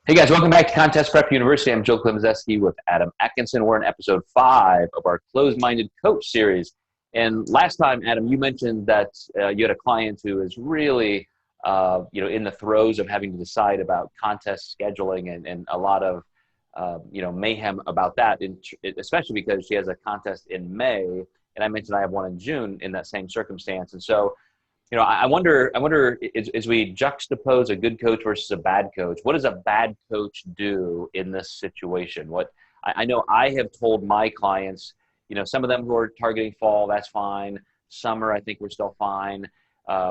Hey guys, welcome back to Contest Prep University. I'm Joe Klemczewski with Adam Atkinson. We're in episode 5 of our Closed-Minded Coach series. And last time, Adam, you mentioned that you had a client who is really, in the throes of having to decide about contest scheduling and a lot of, mayhem about that, especially because she has a contest in May, and I mentioned I have one in June in that same circumstance. And so, I wonder, as we juxtapose a good coach versus a bad coach, what does a bad coach do in this situation? I know I have told my clients, some of them who are targeting fall, that's fine. Summer, I think we're still fine.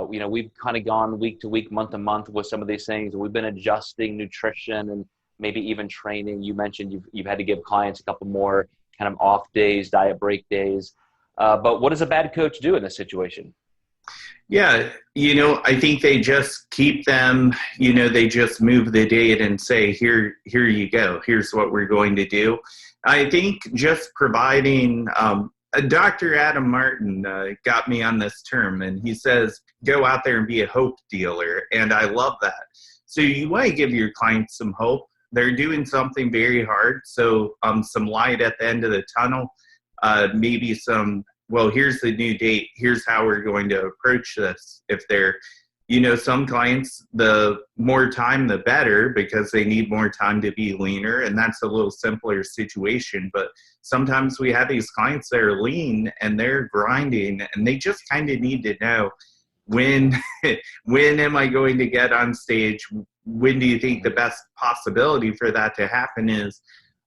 We've kind of gone week to week, month to month with some of these things. We've been adjusting nutrition and maybe even training. You mentioned you've had to give clients a couple more kind of off days, diet break days. But what does a bad coach do in this situation? Yeah, I think they just keep them, they just move the date and say, here you go. Here's what we're going to do. I think just providing, Dr. Adam Martin got me on this term, and he says, go out there and be a hope dealer. And I love that. So you want to give your clients some hope. They're doing something very hard. So some light at the end of the tunnel, maybe some, well, here's the new date. Here's how we're going to approach this. If they're, some clients, the more time, the better, because they need more time to be leaner. And that's a little simpler situation. But sometimes we have these clients that are lean and they're grinding, and they just kind of need to know when am I going to get on stage? When do you think the best possibility for that to happen is?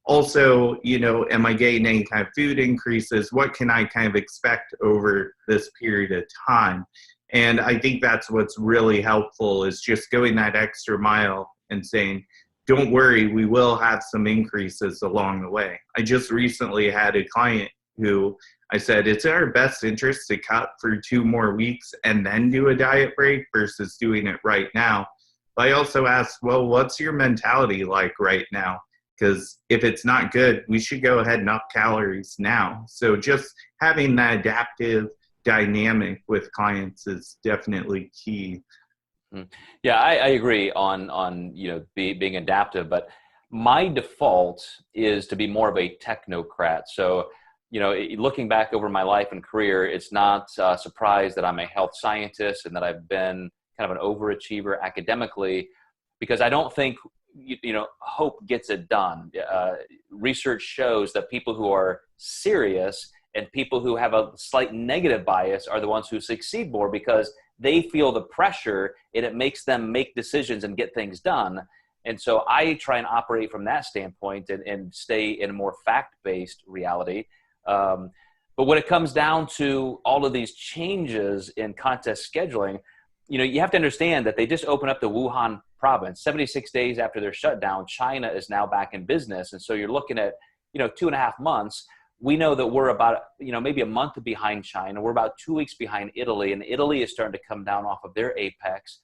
Also, am I getting any kind of food increases? What can I kind of expect over this period of time? And I think that's what's really helpful, is just going that extra mile and saying, don't worry, we will have some increases along the way. I just recently had a client who I said, it's in our best interest to cut for 2 more weeks and then do a diet break versus doing it right now. But I also asked, well, what's your mentality like right now? Because if it's not good, we should go ahead and up calories now. So just having that adaptive dynamic with clients is definitely key. Yeah, I agree on being adaptive, but my default is to be more of a technocrat. So, looking back over my life and career, it's not a surprise that I'm a health scientist and that I've been kind of an overachiever academically, because I don't think hope gets it done. Research shows that people who are serious and people who have a slight negative bias are the ones who succeed more, because they feel the pressure and it makes them make decisions and get things done. And so I try and operate from that standpoint and stay in a more fact-based reality. But when it comes down to all of these changes in contest scheduling, you have to understand that they just opened up the Wuhan province. 76 days after their shutdown, China is now back in business. And so you're looking at, 2.5 months. We know that we're about, maybe a month behind China. We're about 2 weeks behind Italy, and Italy is starting to come down off of their apex.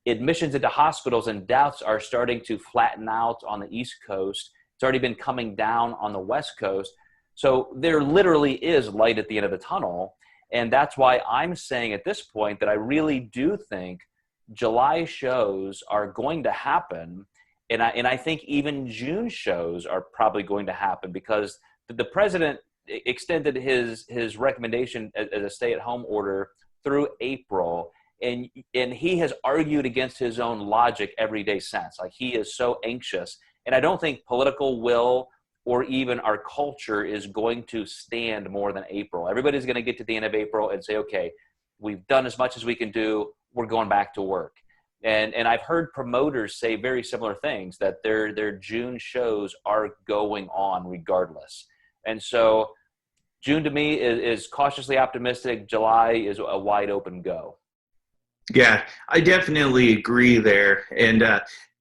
Admissions into hospitals and deaths are starting to flatten out on the East Coast. It's already been coming down on the West Coast. So there literally is light at the end of the tunnel. And that's why I'm saying at this point that I really do think July shows are going to happen. And I think even June shows are probably going to happen, because the president extended his recommendation as a stay-at-home order through April. And he has argued against his own logic every day since. Like, he is so anxious. And I don't think political will or even our culture is going to stand more than April. Everybody's going to get to the end of April and say, okay, we've done as much as we can do. We're going back to work. And I've heard promoters say very similar things, that their June shows are going on regardless. And so June to me is cautiously optimistic. July is a wide open go. Yeah, I definitely agree there. And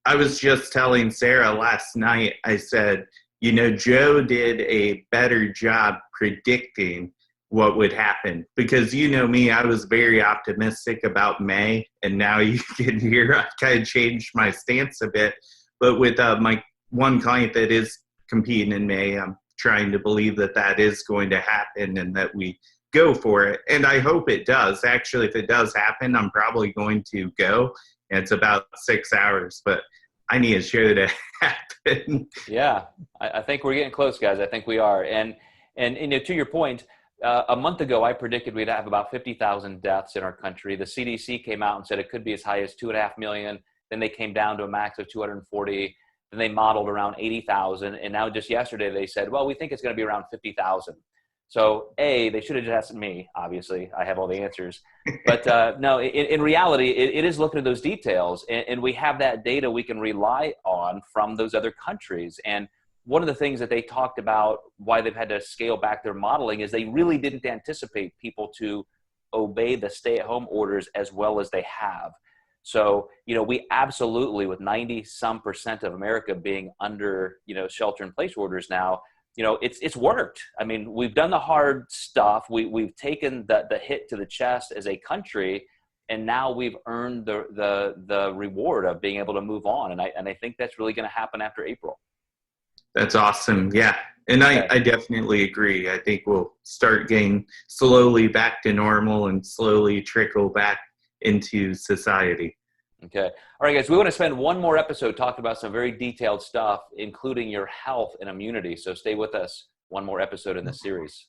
I was just telling Sarah last night, I said, Joe did a better job predicting what would happen, because me, I was very optimistic about May, and now you can hear I kind of changed my stance a bit. But with my one client that is competing in May, I'm trying to believe that is going to happen and that we go for it. And I hope it does. Actually, if it does happen, I'm probably going to go. And it's about 6 hours, but I need a show to happen. Yeah, I think we're getting close, guys. I think we are. And to your point, a month ago, I predicted we'd have about 50,000 deaths in our country. The CDC came out and said it could be as high as 2.5 million. Then they came down to a max of 240. Then they modeled around 80,000. And now just yesterday, they said, well, we think it's going to be around 50,000. So they should have just asked me, obviously. I have all the answers. But no, in reality, it is looking at those details. And we have that data we can rely on from those other countries. And one of the things that they talked about why they've had to scale back their modeling is they really didn't anticipate people to obey the stay-at-home orders as well as they have. So, we absolutely, with 90% of America being under, shelter-in-place orders now, it's worked. I mean, we've done the hard stuff. We've taken the hit to the chest as a country, and now we've earned the reward of being able to move on. And I think that's really going to happen after April. That's awesome. Yeah. And I definitely agree. I think we'll start getting slowly back to normal and slowly trickle back into society. Okay. All right, guys, we want to spend one more episode talking about some very detailed stuff, including your health and immunity. So stay with us. One more episode in this series.